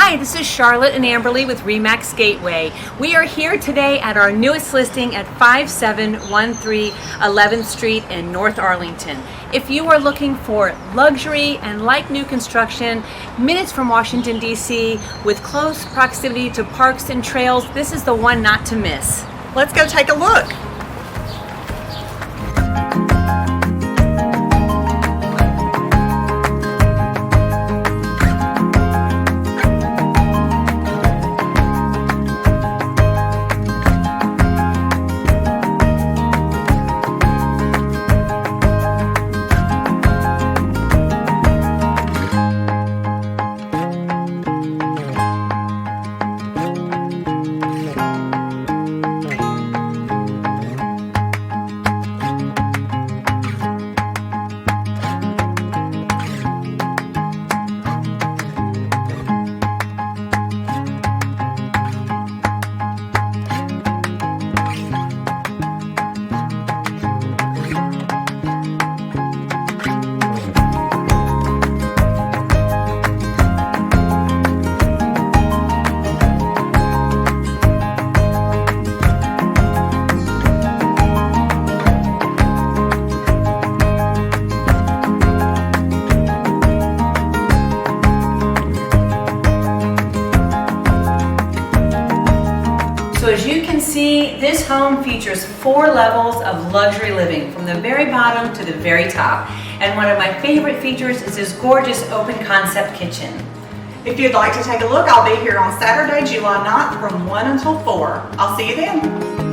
Hi, this is Charlotte and Amberly with Remax Gateway. We are here today at our newest listing at 5713 11th Street in North Arlington. If you are looking for luxury and like new construction, minutes from Washington, D.C., with close proximity to parks and trails, this is the one not to miss. Let's go take a look. So as you can see, this home features 4 levels of luxury living from the very bottom to the very top. And one of my favorite features is this gorgeous open concept kitchen. If you'd like to take a look, I'll be here on Saturday, July 9th from 1 until 4. I'll see you then.